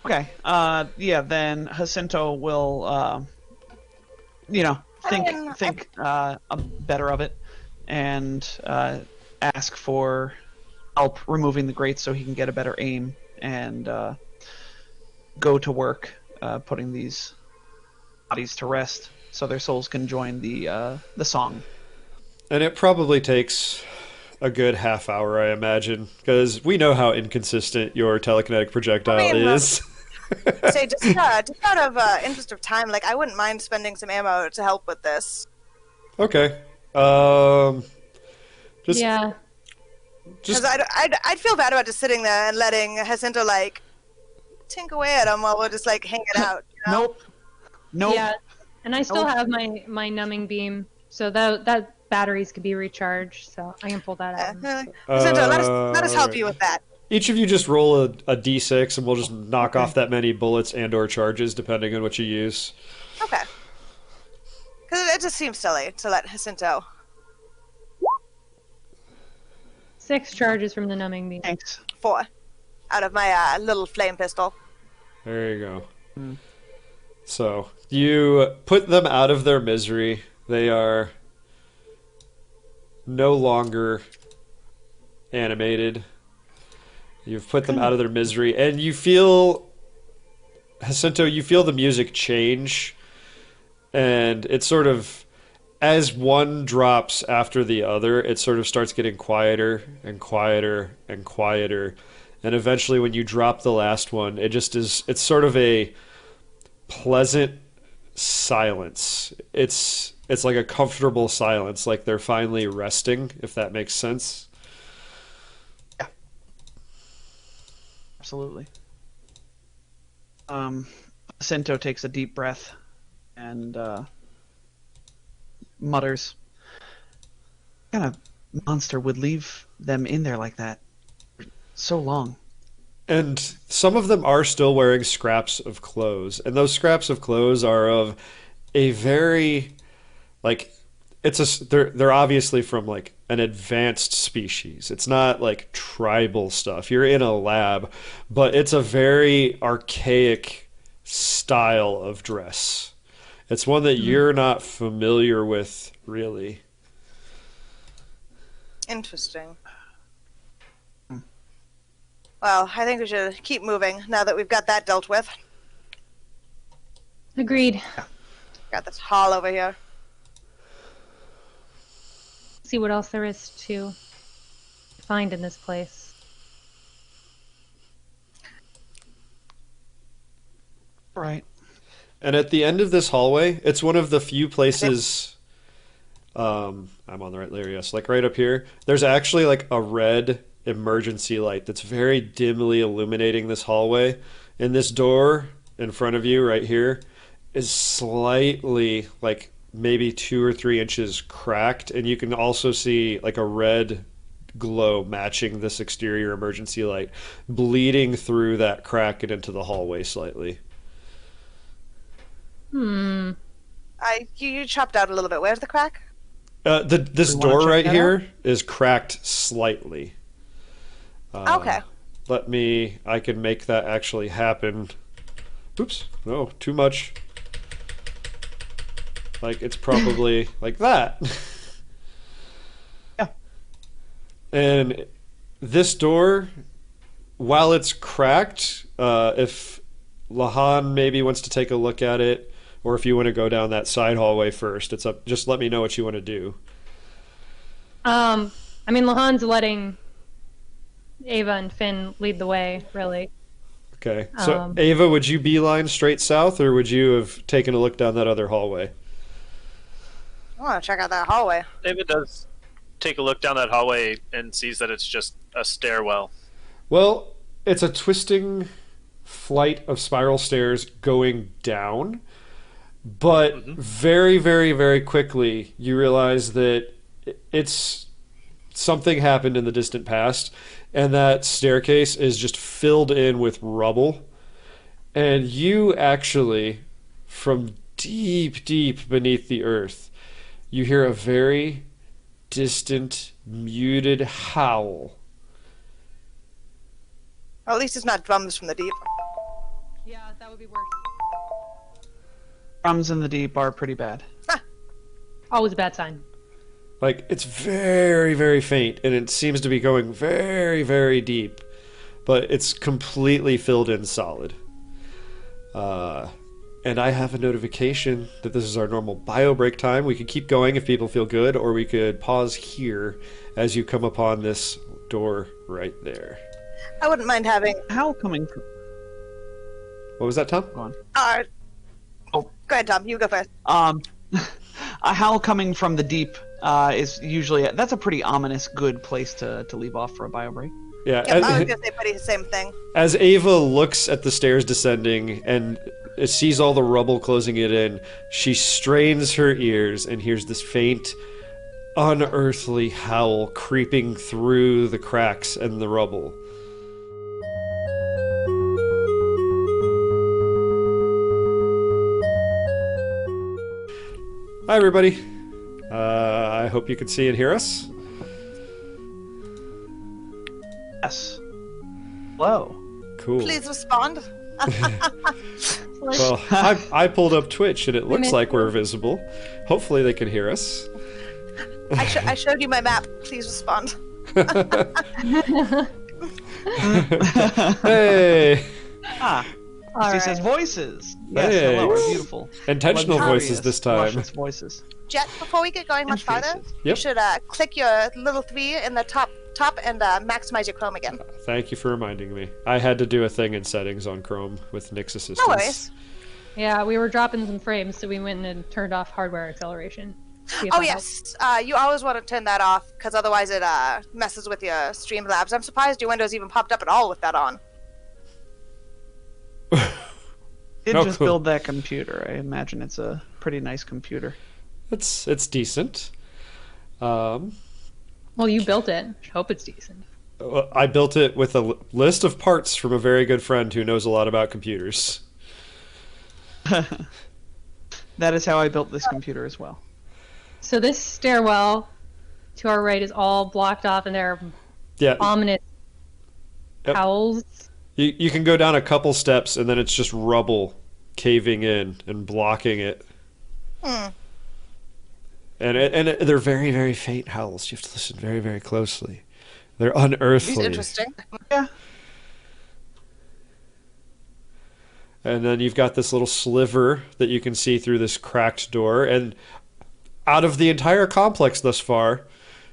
Okay. Yeah, then Jacinto will, think better of it and ask for help removing the grates so he can get a better aim and go to work putting these bodies to rest so their souls can join the song. And it probably takes a good half hour, I imagine, because we know how inconsistent your telekinetic projectile is. Say, just out of interest of time, like, I wouldn't mind spending some ammo to help with this. Okay. Yeah. Because I'd feel bad about just sitting there and letting Jacinto, like, tink away at him while we're just, like, hanging out. You know? Nope. Yeah. And I still have my numbing beam, so that batteries could be recharged, so I can pull that out. Jacinto, let us help you with that. Each of you just roll a d6, and we'll just knock off that many bullets and/or charges, depending on what you use. Okay. Because it just seems silly to let Jacinto. 6 charges from the numbing beam. Thanks. 4 out of my little flame pistol. There you go. Hmm. So you put them out of their misery. They are no longer animated. You've put them out of their misery, and you feel, Jacinto, you feel the music change, and it sort of, as one drops after the other, it sort of starts getting quieter and quieter and quieter, and eventually when you drop the last one, it just is, it's sort of a pleasant silence. It's like a comfortable silence, like they're finally resting, if that makes sense. Absolutely. Jacinto takes a deep breath and mutters, "What kind of monster would leave them in there like that for so long?" And some of them are still wearing scraps of clothes, and those scraps of clothes are of a very, like, they're obviously from like an advanced species. It's not like tribal stuff. You're in a lab, but it's a very archaic style of dress. It's one that you're not familiar with, really. Interesting. Well, I think we should keep moving now that we've got that dealt with. Agreed. Got this hall over here. See what else there is to find in this place. Right. And at the end of this hallway, it's one of the few places. I'm on the right layer, yes. Like right up here, there's actually like a red emergency light that's very dimly illuminating this hallway. And this door in front of you right here is slightly, like maybe 2 or 3 inches cracked, and you can also see like a red glow matching this exterior emergency light bleeding through that crack and into the hallway slightly. Hmm. You chopped out a little bit. Where's the crack? This We wanna door check right that here is cracked slightly. Okay. I can make that actually happen. Oops, no, too much. Like, it's probably like that. Yeah. And this door, while it's cracked, if Lahan maybe wants to take a look at it, or if you want to go down that side hallway first, it's up. Just let me know what you want to do. I mean, Lahan's letting Ava and Finn lead the way, really. Okay. So, Ava, would you beeline straight south, or would you have taken a look down that other hallway? I want to check out that hallway. David does take a look down that hallway and sees that it's just a stairwell. Well, it's a twisting flight of spiral stairs going down, but very, very, very quickly you realize that it's something happened in the distant past, and that staircase is just filled in with rubble. And you actually, from deep, deep beneath the earth, you hear a very distant, muted howl. Or at least it's not drums from the deep. Yeah, that would be worse. Drums in the deep are pretty bad. Always a bad sign. Like, it's very, very faint, and it seems to be going very, very deep, but it's completely filled in solid. And I have a notification that this is our normal bio break time. We could keep going if people feel good, or we could pause here as you come upon this door right there. I wouldn't mind having. Howl coming from... What was that, Tom? Go on. Go ahead, Tom. You go first. A howl coming from the deep is usually... That's a pretty ominous, good place to leave off for a bio break. Yeah, Yep, I was going to say pretty the same thing. as Ava looks at the stairs descending and sees all the rubble closing it in, she strains her ears and hears this faint, unearthly howl creeping through the cracks and the rubble. Hi, everybody. I hope you can see and hear us. Yes. Hello. Cool. Please respond. Well, I pulled up Twitch and it looks like we're visible. Hopefully they can hear us. I showed you my map. Please respond. Hey! She right. says voices. Yes, Hey. hello, are beautiful. Intentional Luxurious, voices this time. luscious voices. Jet, before we get going much And farther, faces. you Yep. should click your little 3 in the top and maximize your Chrome again. Thank you for reminding me. I had to do a thing in settings on Chrome with Nick's assistance. No worries. Yeah, we were dropping some frames, so we went and turned off hardware acceleration. See if Oh that helps. yes, you always want to turn that off because otherwise it messes with your Streamlabs. I'm surprised your Windows even popped up at all with that on. Did Oh, just cool. build that computer. I imagine it's a pretty nice computer. It's decent. Well, you built it. Hope it's decent. I built it with a list of parts from a very good friend who knows a lot about computers. That is how I built this computer as well. So this stairwell to our right is all blocked off, and there are Yeah, ominous Yep. howls. you can go down a couple steps and then it's just rubble caving in and blocking it. And they're very, very faint howls. You have to listen very, very closely. They're It's unearthly. interesting. Yeah. And then you've got this little sliver that you can see through this cracked door. And out of the entire complex thus far,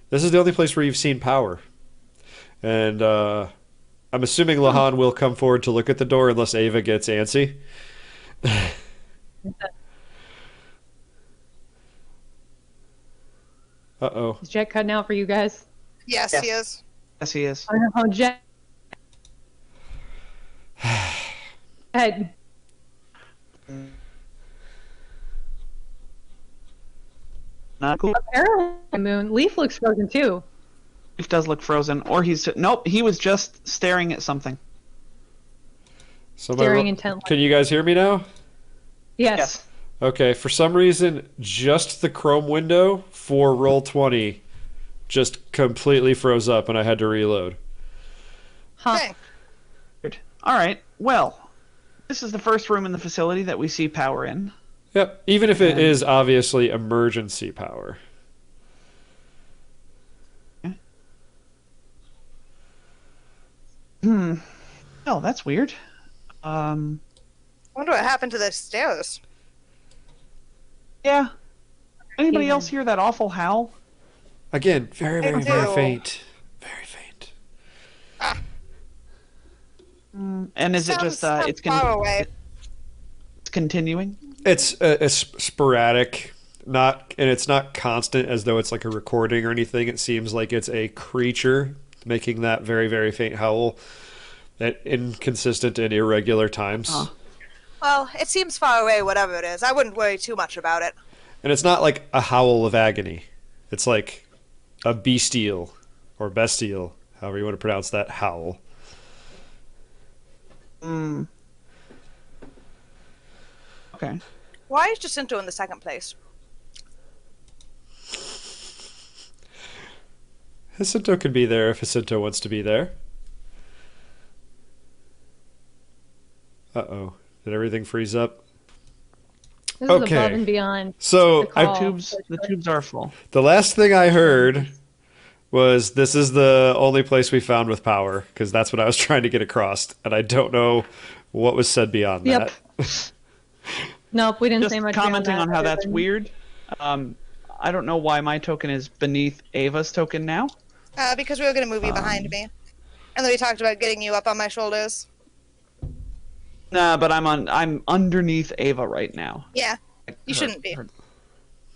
this is the only place where you've seen power. And I'm assuming Lahan will come forward to look at the door unless Ava gets antsy. Uh-oh. Is Jet cutting out for you guys? Yes, Yes. he is. Yes, he is. Oh, Jet. Hey, Not cool. apparently, Moon. Leaf looks frozen too. Leaf does look frozen, or he's nope. He was just staring at something. So Staring intently. Can you guys hear me now? Yes. Yes. Okay, for some reason, just the Chrome window for Roll20 just completely froze up and I had to reload. Huh. Okay. Good. All right. Well, this is the first room in the facility that we see power in. Yep, even if it And- is obviously emergency power. Oh, that's weird. I wonder what happened to the stairs. Yeah. Anybody Human. else hear that awful howl? Again, very, very, very do. faint. Very faint. And is it just Sounds it's far away. it's continuing? It's sporadic, and it's not constant as though it's like a recording or anything. It seems like it's a creature making that very, very faint howl at inconsistent and irregular times. Huh. Well, it seems far away, whatever it is. I wouldn't worry too much about it. And it's not like a howl of agony. It's like a bestial or bestial, however you want to pronounce that, howl. Okay. Why is Jacinto in the second place? Jacinto could be there if Jacinto wants to be there. Uh-oh. Did everything freeze up? This is Okay. above and beyond. So The call. The tubes are full. the last thing I heard was this is the only place we found with power, because that's what I was trying to get across, and I don't know what was said beyond Yep. that. Nope, we didn't Just say much. commenting beyond on that, how other that's than- weird. I don't know why my token is beneath Ava's token now. Because we were going to move you behind me. And then we talked about getting you up on my shoulders. Nah, but I'm underneath Ava right now. Yeah, you shouldn't be.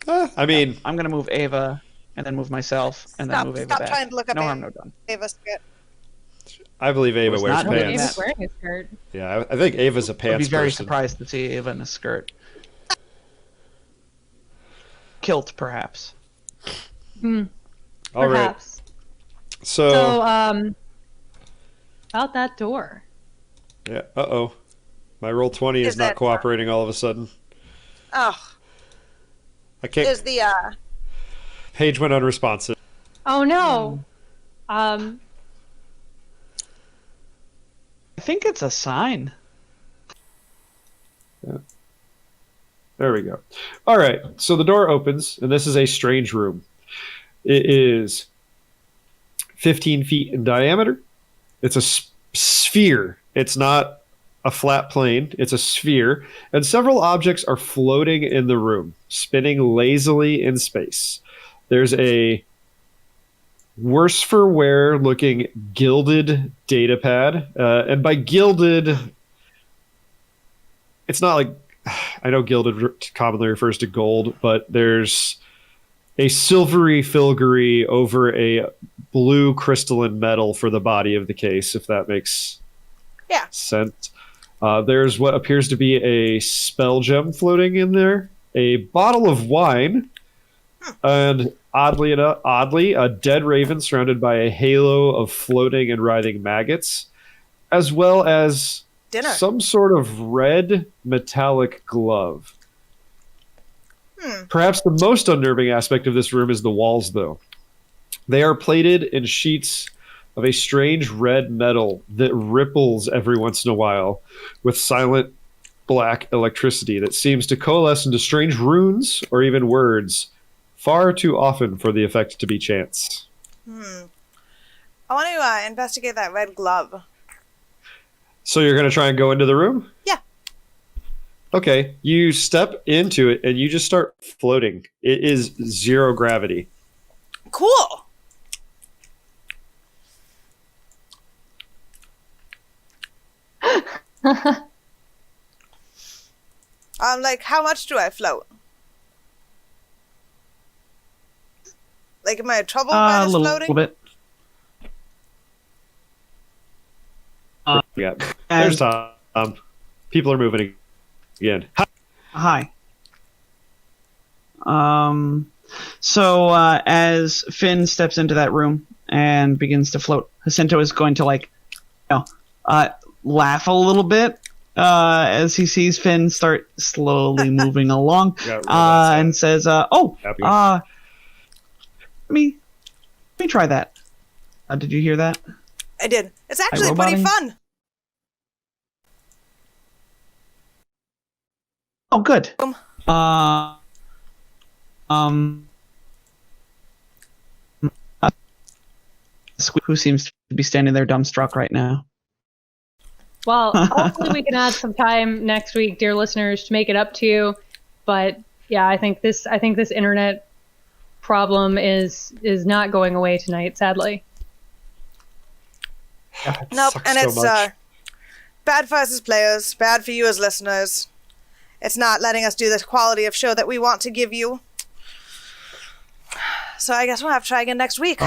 I mean, I'm gonna move Ava and then move myself and then move Ava Stop back. trying to look up no harm, Ava. no done. Ava's skirt. I believe Ava was wears not doing pants. Ava's wearing a skirt. Yeah, I think Ava's a I'd be pants very person. surprised to see Ava in a skirt. Kilt, perhaps. All right. Perhaps. So, So, about that door. yeah. Uh-oh. My Roll20 is Is not that- cooperating all of a sudden. Oh, I can't. is the Page went unresponsive. Oh no. think it's a sign. Yeah. There we go. All right, so the door opens, and this is a strange room. It is 15 feet in diameter. It's a sphere. It's not a flat plane. It's a sphere, and several objects are floating in the room, spinning lazily in space. There's a worse for wear looking gilded data pad, and by gilded, it's not like, I know gilded commonly refers to gold, but there's a silvery filigree over a blue crystalline metal for the body of the case, if that makes sense. There's what appears to be a spell gem floating in there, a bottle of wine, and oddly, a dead raven surrounded by a halo of floating and writhing maggots, as well as some sort of red metallic glove. Perhaps the most unnerving aspect of this room is the walls, though. They are plated in sheets of a strange red metal that ripples every once in a while with silent black electricity that seems to coalesce into strange runes or even words, far too often for the effect to be chance. I want to investigate that red glove. So you're going to try and go into the room? Yeah. Okay, you step into it and you just start floating. It is zero gravity. Cool. Like, how much do I float? Like, am I in trouble by this floating? A little bit. Yeah, there's Tom. People are moving again. Hi. So as Finn steps into that room and begins to float, Jacinto is going to laugh a little bit as he sees Finn start slowly moving along, and says, let me try that. Did you hear that? I did. It's actually pretty fun. Oh, good. Who seems to be standing there dumbstruck right now? Well, hopefully we can add some time next week, dear listeners, to make it up to you. But yeah, I think this internet problem is not going away tonight, sadly. Nope, and it's bad for us as players, bad for you as listeners. It's not letting us do the quality of show that we want to give you. So I guess we'll have to try again next week.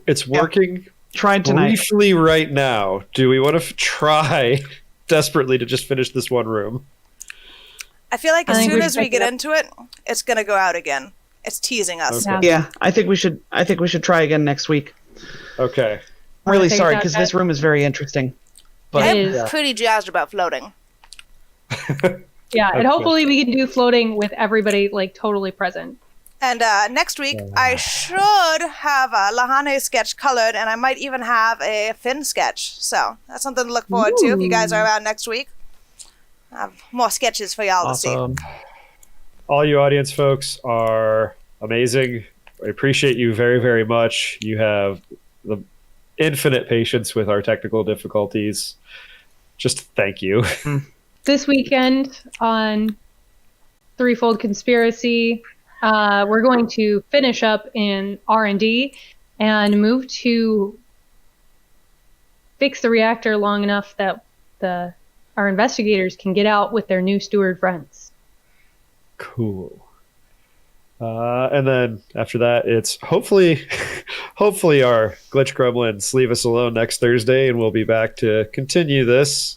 It's working. Tried tonight. Briefly right now. Do we want to try desperately to just finish this one room? I feel like as soon as we get into it, it's going to go out again. It's teasing us. Okay. Yeah, I think we should try again next week. Okay. I'm really sorry because this room is very interesting. But I'm pretty jazzed about floating. Yeah, and hopefully we can do floating with everybody like totally present. And next week I should have a Lahane sketch colored, and I might even have a Finn sketch. So that's something to look forward to if you guys are around next week. I have more sketches for y'all to see. All you audience folks are amazing. I appreciate you very, very much. You have the infinite patience with our technical difficulties. Just thank you. This weekend on Threefold Conspiracy, we're going to finish up in R&D and move to fix the reactor long enough that our investigators can get out with their new steward friends. Cool. And then after that, it's hopefully our glitch gremlins leave us alone next Thursday, and we'll be back to continue this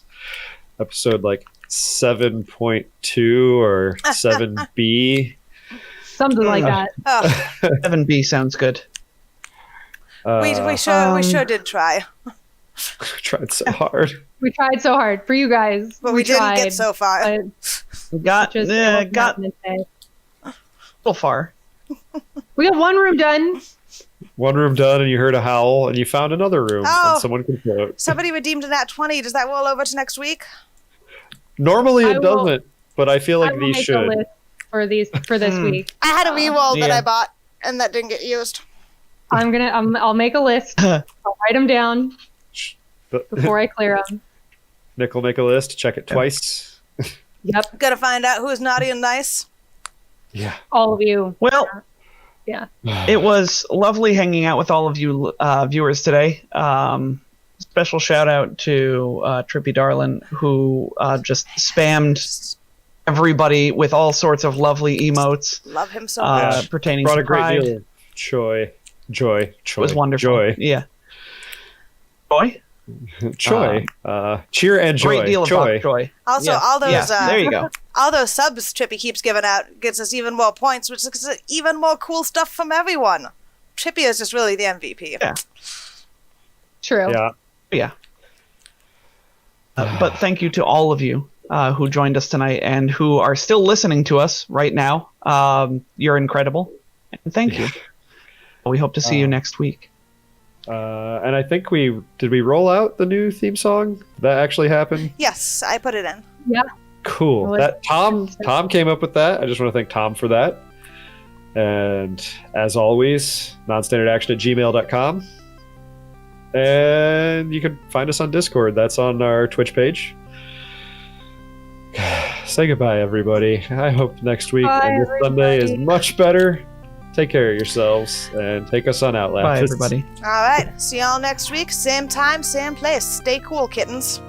episode like 7.2 or 7B. Something like that. 7B sounds good. We sure did try. Tried so hard. We tried so hard for you guys. But we didn't get so far. We got a little far. We got one room done. One room done, and you heard a howl, and you found another room, Oh. and someone can float. Somebody redeemed a nat 20. Does that roll over to next week? Normally I it will- doesn't, but I feel I like will these make a should. list for this week. I had a reroll that Yeah. I bought, and that didn't get used. I'll make a list. I'll write them down before I clear them. Nick will make a list, check it twice. Yep, Gotta find out who's naughty and nice. Yeah. all of you. Well, Yeah. it was lovely hanging out with all of you viewers today. Special shout out to Trippy Darlin, who just spammed everybody with all sorts of lovely emotes Love him so much. pertaining Brought to a great Pride. deal of joy. It was wonderful. Joy. Yeah. Joy? Joy. Cheer and joy. Great deal of joy. bok joy. Also, Yeah. all those Yeah, there you go. all those subs Trippy keeps giving out gets us even more points, which is even more cool stuff from everyone. Trippy is just really the MVP. Yeah. True. Yeah. Yeah. But thank you to all of you who joined us tonight and who are still listening to us right now. You're incredible. And thank you. We hope to see you next week. And I think did we roll out the new theme song? Did that actually happen? Yes, I put it in. Cool. Well, That Tom came up with that. I just want to thank Tom for that. And as always, nonstandardaction@gmail.com. And you can find us on Discord. That's on our Twitch page. Say goodbye, everybody. I hope next week Bye, and this Sunday is everybody. much better. Take care of yourselves and take us on out, Bye, lads. everybody. All right, see y'all next week. Same time, same place. Stay cool, kittens.